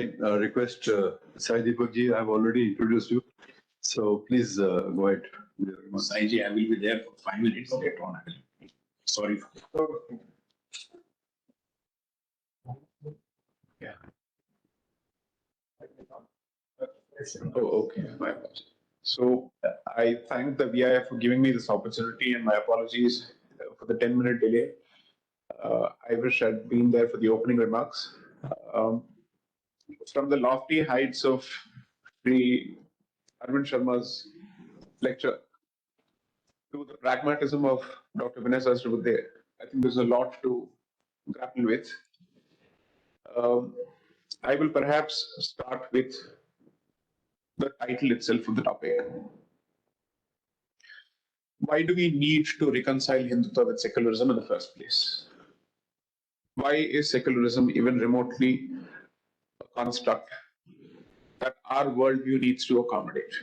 I request Sai Deepak ji? I've already introduced you, so please go ahead. Sai ji, I will be there for 5 minutes later on. Sorry. Yeah. Oh, okay. My apologies. So I thank the VIF for giving me this opportunity, and my apologies for the 10-minute delay. I wish I'd been there for the opening remarks. From the lofty heights of Sri Arvind Sharma's lecture to the pragmatism of Dr. Vinay Sahasrabudhe, I think there's a lot to grapple with. I will perhaps start with the title itself of the topic. Why do we need to reconcile Hindutva with secularism in the first place? Why is secularism even remotely a construct that our worldview needs to accommodate?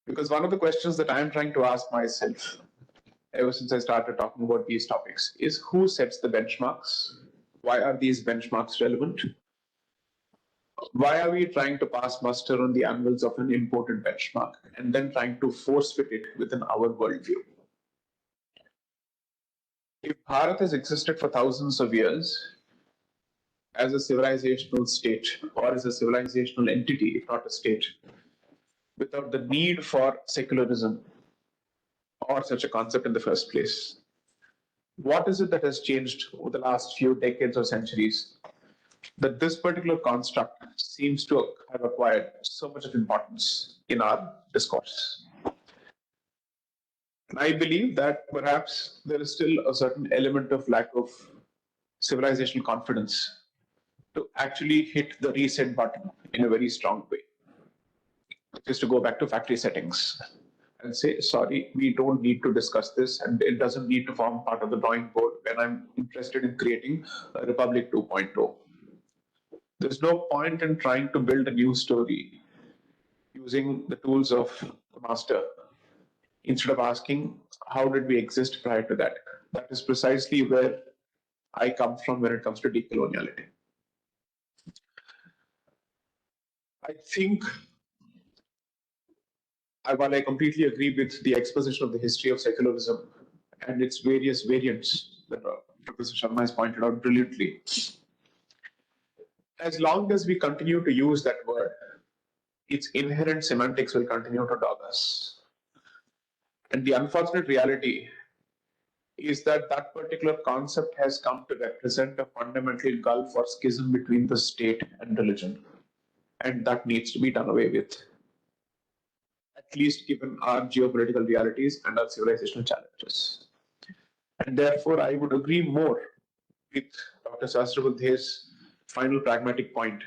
Because one of the questions that I'm trying to ask myself ever since I started talking about these topics is who sets the benchmarks? Why are these benchmarks relevant? Why are we trying to pass muster on the anvils of an imported benchmark and then trying to force fit it within our worldview? If Bharat has existed for thousands of years as a civilizational state or as a civilizational entity, if not a state, without the need for secularism or such a concept in the first place, what is it that has changed over the last few decades or centuries that this particular construct seems to have acquired so much of importance in our discourse? And I believe that perhaps there is still a certain element of lack of civilizational confidence to actually hit the reset button in a very strong way, which is to go back to factory settings and say, sorry, we don't need to discuss this, and it doesn't need to form part of the drawing board when I'm interested in creating a Republic 2.0. There's no point in trying to build a new story using the tools of the master instead of asking, how did we exist prior to that? That is precisely where I come from when it comes to decoloniality. I think, while I completely agree with the exposition of the history of secularism and its various variants that Professor Sharma has pointed out brilliantly, as long as we continue to use that word, its inherent semantics will continue to dog us. And the unfortunate reality is that that particular concept has come to represent a fundamental gulf or schism between the state and religion. And that needs to be done away with, at least given our geopolitical realities and our civilizational challenges. And therefore, I would agree more with Dr. Sahasrabudhe's final pragmatic point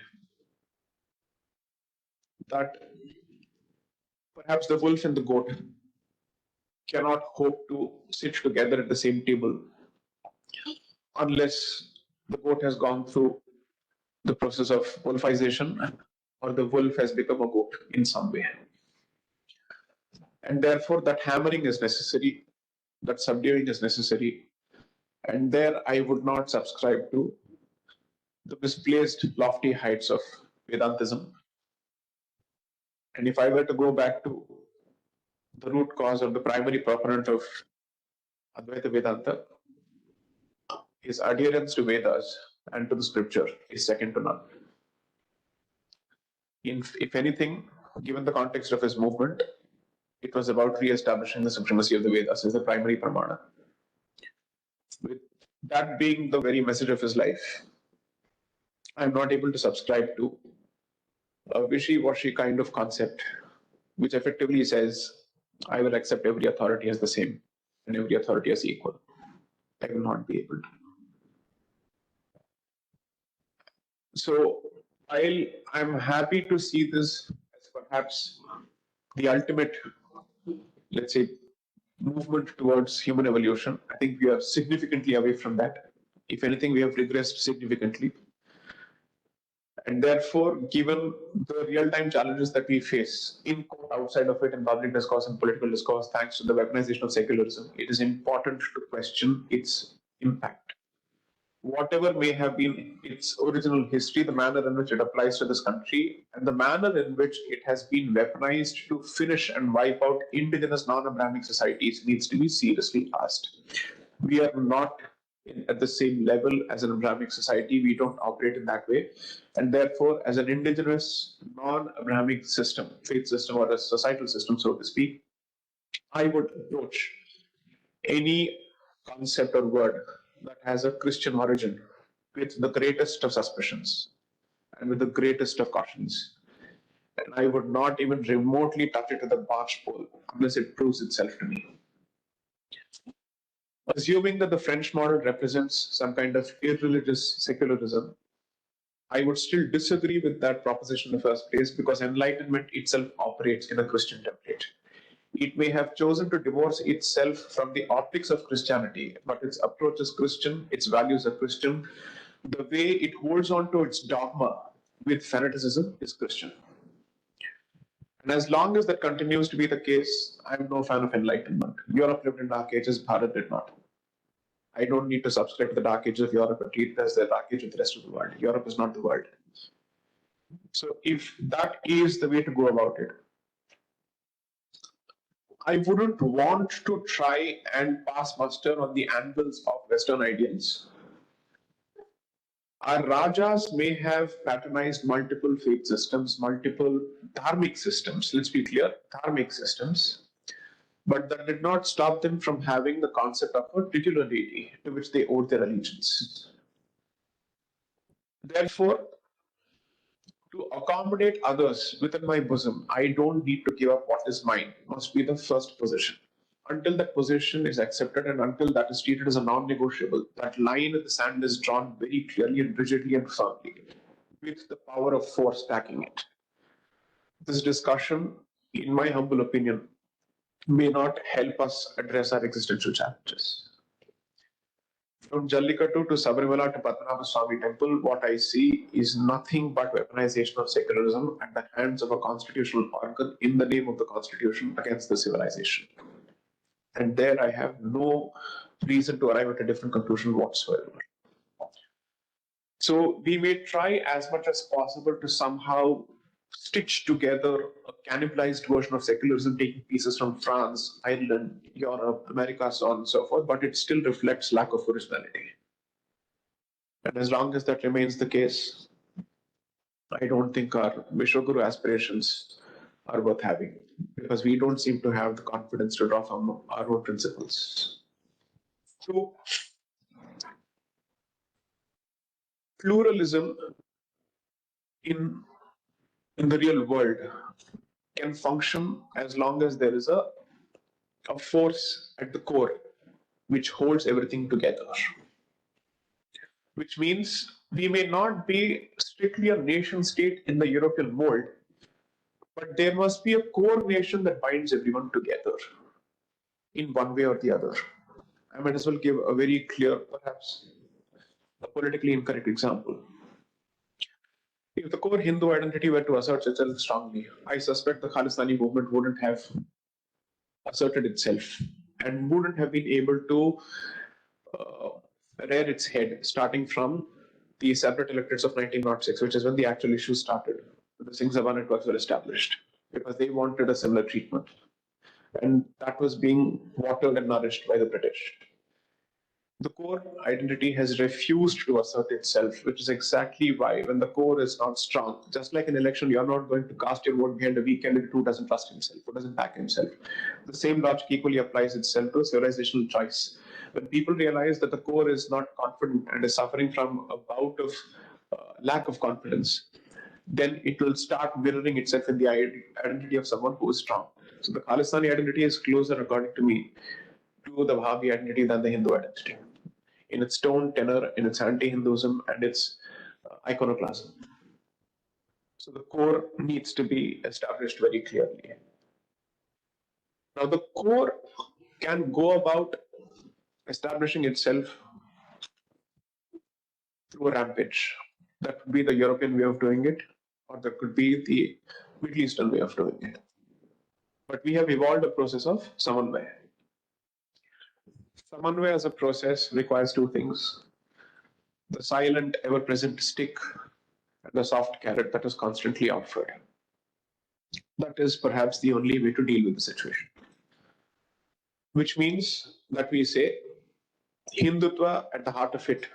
that perhaps the wolf and the goat cannot hope to sit together at the same table unless the goat has gone through the process of wolfization or the wolf has become a goat in some way. And therefore, that hammering is necessary, that subduing is necessary. And there I would not subscribe to the misplaced lofty heights of Vedantism. And if I were to go back to the root cause or the primary proponent of Advaita Vedanta, his adherence to Vedas and to the scripture is second to none. If anything, given the context of his movement, it was about re-establishing the supremacy of the Vedas as the primary pramana. With that being the very message of his life, I'm not able to subscribe to a wishy-washy kind of concept, which effectively says, I will accept every authority as the same and every authority as equal. I will not be able to. So while I'm happy to see this as perhaps the ultimate, let's say, movement towards human evolution, I think we are significantly away from that. If anything, we have regressed significantly. And therefore, given the real-time challenges that we face in court, outside of it, in public discourse and political discourse, thanks to the weaponization of secularism, it is important to question its impact. whatever may have been its original history, the manner in which it applies to this country, and the manner in which it has been weaponized to finish and wipe out indigenous non-Abrahamic societies needs to be seriously asked. We are not at the same level as an Abrahamic society. We don't operate in that way. And therefore, as an indigenous non-Abrahamic system, faith system, or a societal system, so to speak, I would approach any concept or word that has a Christian origin with the greatest of suspicions and with the greatest of cautions. And I would not even remotely touch it with a barge pole unless it proves itself to me. Assuming that the French model represents some kind of irreligious secularism, I would still disagree with that proposition in the first place because Enlightenment itself operates in a Christian template. It may have chosen to divorce itself from the optics of Christianity, but its approach is Christian, its values are Christian. The way it holds on to its dogma with fanaticism is Christian. And as long as that continues to be the case, I'm no fan of Enlightenment. Europe lived in dark ages, Bharat did not. I don't need to subscribe to the dark ages of Europe and treat it as the dark age of the rest of the world. Europe is not the world. So if that is the way to go about it, I wouldn't want to try and pass muster on the anvils of Western ideals. Our Rajas may have patronized multiple faith systems, multiple dharmic systems, let's be clear, dharmic systems, but that did not stop them from having the concept of a titular deity to which they owed their allegiance. Therefore, to accommodate others within my bosom, I don't need to give up what is mine, must be the first position. Until that position is accepted and until that is treated as a non-negotiable, that line in the sand is drawn very clearly and rigidly and firmly, with the power of force backing it. This discussion, in my humble opinion, may not help us address our existential challenges. From Jallikattu to Sabarimala to Padmanabha Swami Temple, what I see is nothing but weaponization of secularism at the hands of a constitutional organ in the name of the constitution against the civilization. And there I have no reason to arrive at a different conclusion whatsoever. So we may try as much as possible to somehow stitch together a cannibalized version of secularism, taking pieces from France, Ireland, Europe, America, so on and so forth, but it still reflects lack of originality. And as long as that remains the case, I don't think our Vishwaguru aspirations are worth having because we don't seem to have the confidence to draw from our own principles. So, pluralism in the real world can function as long as there is a force at the core which holds everything together. Which means we may not be strictly a nation state in the European mold, but there must be a core nation that binds everyone together in one way or the other. I might as well give a very clear, perhaps a politically incorrect example. If the core Hindu identity were to assert itself strongly, I suspect the Khalistani movement wouldn't have asserted itself and wouldn't have been able to rear its head starting from the separate electorates of 1906, which is when the actual issue started. The Singh Sabha networks were established because they wanted a similar treatment. And that was being watered and nourished by the British. The core identity has refused to assert itself, which is exactly why when the core is not strong, just like an election, you're not going to cast your vote behind a weak candidate who doesn't trust himself, who doesn't back himself. The same logic equally applies itself to civilizational choice. When people realize that the core is not confident and is suffering from a bout of lack of confidence, then it will start mirroring itself in the identity of someone who is strong. So the Khalistani identity is closer, according to me, to the Wahhabi identity than the Hindu identity, in its tone, tenor, in its anti-Hinduism, and its iconoclasm. So the core needs to be established very clearly. Now the core can go about establishing itself through a rampage. That could be the European way of doing it, or that could be the Middle Eastern way of doing it. But we have evolved a process of Samanvaya. Samanvaya as a process requires two things. the silent, ever-present stick, and the soft carrot that is constantly offered. That is perhaps the only way to deal with the situation. Which means that we say Hindutva at the heart of it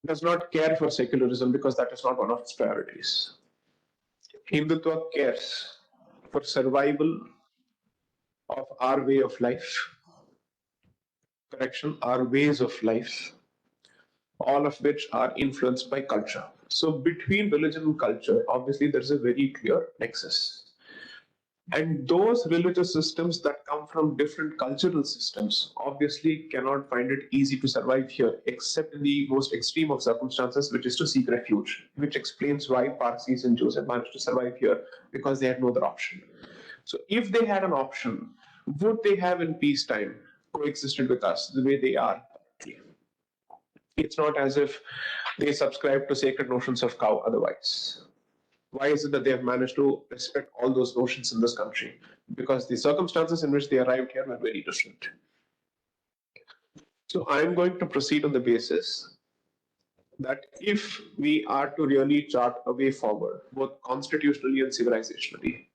does not care for secularism because that is not one of its priorities. Hindutva cares for survival of our way of life, our ways of life, all of which are influenced by culture. So between religion and culture, obviously there is a very clear nexus. And those religious systems that come from different cultural systems obviously cannot find it easy to survive here, except in the most extreme of circumstances, which is to seek refuge, which explains why Parsis and Jews have managed to survive here, because they had no other option. So if they had an option, would they have in peacetime coexisted with us the way they are? It's not as if they subscribe to sacred notions of cow otherwise. Why is it that they have managed to respect all those notions in this country? Because the circumstances in which they arrived here were very different. So I'm going to proceed on the basis that if we are to really chart a way forward, both constitutionally and civilizationally,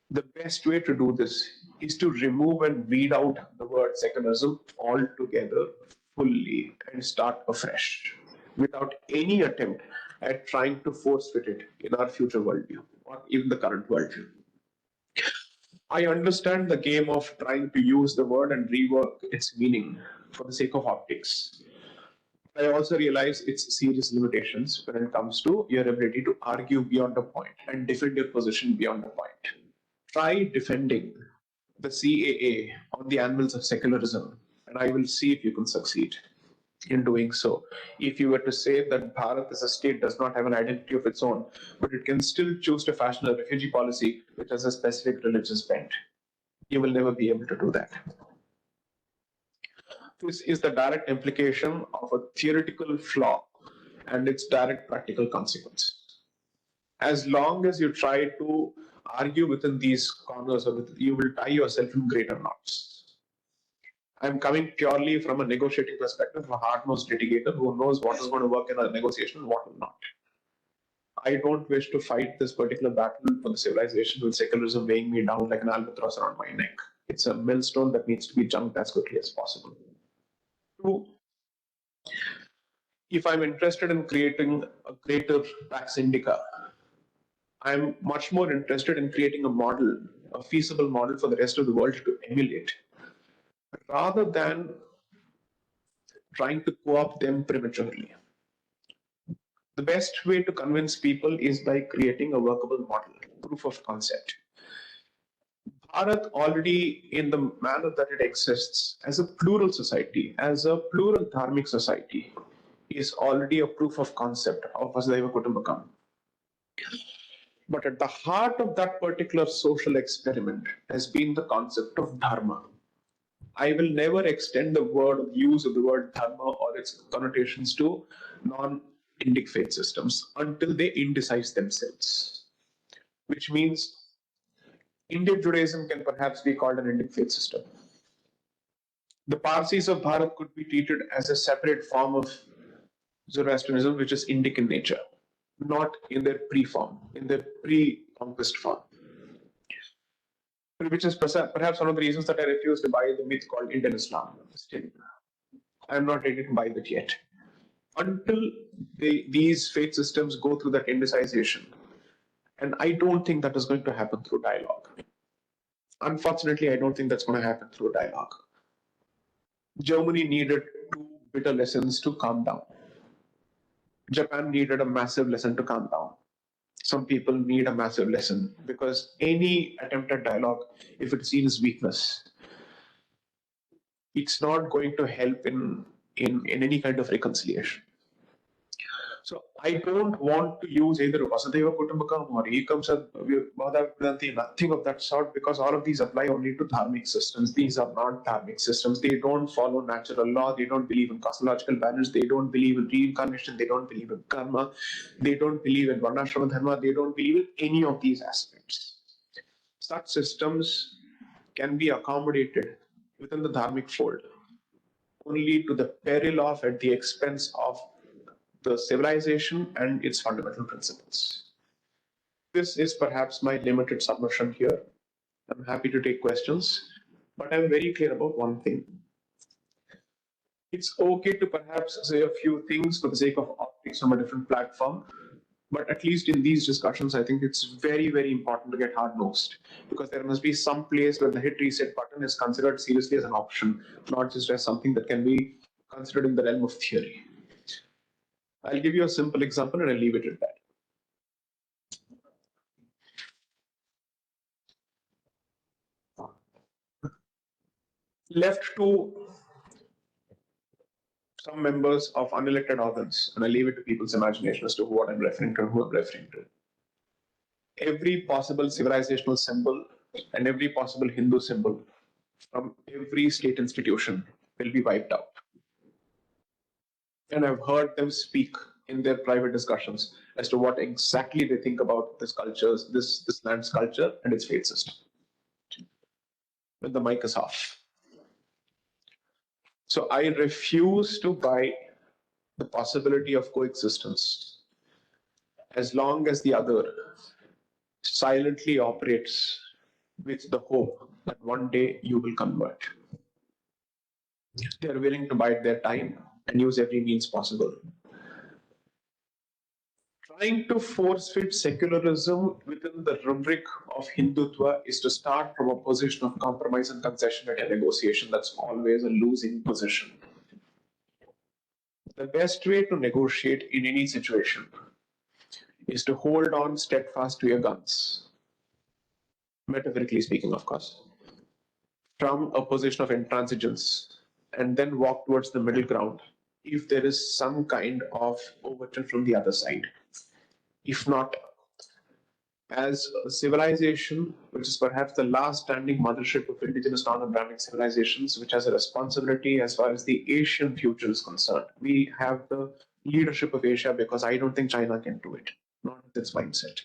the best way to do this is to remove and weed out the word secularism altogether, fully, and start afresh, without any attempt at trying to force fit it in our future worldview or even the current worldview. I understand the game of trying to use the word and rework its meaning for the sake of optics. I also realize its serious limitations when it comes to your ability to argue beyond a point and defend your position beyond a point. Try defending the CAA on the anvils of secularism, and I will see if you can succeed in doing so. If you were to say that Bharat as a state does not have an identity of its own, but it can still choose to fashion a refugee policy which has a specific religious bent, you will never be able to do that. This is the direct implication of a theoretical flaw and its direct practical consequence. As long as you try to argue within these corners, you will tie yourself in greater knots. I'm coming purely from a negotiating perspective, a hard-nosed litigator who knows what is going to work in a negotiation and what will not. I don't wish to fight this particular battle for the civilization with secularism weighing me down like an albatross around my neck. It's a millstone that needs to be jumped as quickly as possible. Two, if I'm interested in creating a greater tax indica, I'm much more interested in creating a model, a feasible model for the rest of the world to emulate, rather than trying to co-opt them prematurely. The best way to convince people is by creating a workable model, proof of concept. Bharat already, in the manner that it exists, as a plural society, as a plural dharmic society, is already a proof of concept of Vasudhaiva Kutumbakam. But at the heart of that particular social experiment has been the concept of dharma. I will never extend the use of the word dharma or its connotations to non-Indic faith systems until they indicize themselves. Which means Indian Judaism can perhaps be called an Indic faith system. The Parsis of Bharat could be treated as a separate form of Zoroastrianism, which is Indic in nature, not in their pre-form, in their pre-conquest form. Which is perhaps one of the reasons that I refuse to buy the myth called Indian Islam. Still, I'm not ready to buy that yet. Until these faith systems go through that indicization, and I don't think that is going to happen through dialogue. Unfortunately, I don't think that's going to happen through dialogue. Germany needed 2 bitter lessons to calm down. Japan needed a massive lesson to calm down. Some people need a massive lesson, because any attempt at dialogue, if it's seen as weakness, it's not going to help in any kind of reconciliation. So I don't want to use either Vasudhaiva Kutumbakam or Ekam Sadbhadanti, nothing of that sort, because all of these apply only to dharmic systems. These are not dharmic systems. They don't follow natural law. They don't believe in cosmological balance. They don't believe in reincarnation. They don't believe in karma. They don't believe in Varnashrama Dharma. They don't believe in any of these aspects. Such systems can be accommodated within the dharmic fold only to the peril of, at the expense of, the civilization and its fundamental principles. This is perhaps my limited submission here. I'm happy to take questions, but I'm very clear about one thing. It's okay to perhaps say a few things for the sake of optics from a different platform, but at least in these discussions, I think it's very, very important to get hard-nosed, because there must be some place where the hit reset button is considered seriously as an option, not just as something that can be considered in the realm of theory. I'll give you a simple example and I'll leave it at that. Left to some members of unelected organs, and I leave it to people's imagination as to what I'm referring to and who I'm referring to. Every possible civilizational symbol and every possible Hindu symbol from every state institution will be wiped out. And I've heard them speak in their private discussions as to what exactly they think about this culture's, this land's culture and its faith system. When the mic is off. So I refuse to buy the possibility of coexistence as long as the other silently operates with the hope that one day you will convert. They are willing to bide their time and use every means possible. Trying to force fit secularism within the rubric of Hindutva is to start from a position of compromise and concession and negotiation. That's always a losing position. The best way to negotiate in any situation is to hold on steadfast to your guns, metaphorically speaking, of course, from a position of intransigence, and then walk towards the middle ground if there is some kind of overture from the other side. If not, as a civilization, which is perhaps the last standing mothership of indigenous non-Abrahamic civilizations, which has a responsibility as far as the Asian future is concerned. We have the leadership of Asia because I don't think China can do it, not with its mindset,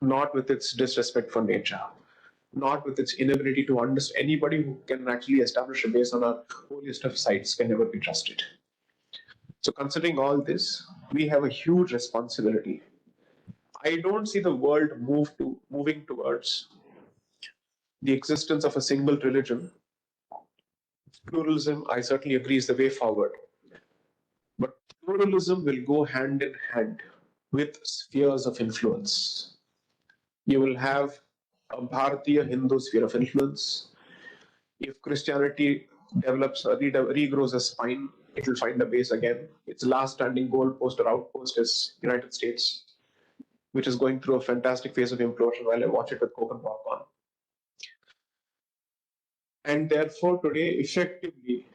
not with its disrespect for nature, not with its inability to understand. Anybody who can actually establish a base on our holiest of sites can never be trusted. So considering all this, we have a huge responsibility. I don't see the world moving towards the existence of a single religion. Pluralism, I certainly agree, is the way forward. But pluralism will go hand in hand with spheres of influence. You will have a Bharatiya Hindu sphere of influence. If Christianity develops, regrows a spine, it will find a base again. Its last standing goalpost or outpost is United States, which is going through a fantastic phase of implosion while I watch it with Coke and popcorn. And therefore, today, effectively,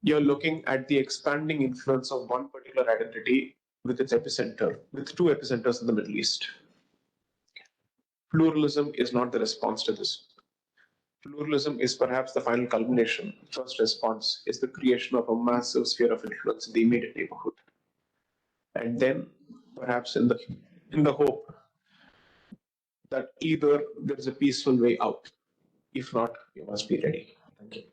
you're looking at the expanding influence of one particular identity with its epicenter, with two epicenters in the Middle East. Pluralism is not the response to this. Pluralism is perhaps the final culmination. First response is the creation of a massive sphere of influence in the immediate neighborhood. And then, perhaps in the hope that either there is a peaceful way out. If not, you must be ready. Thank you.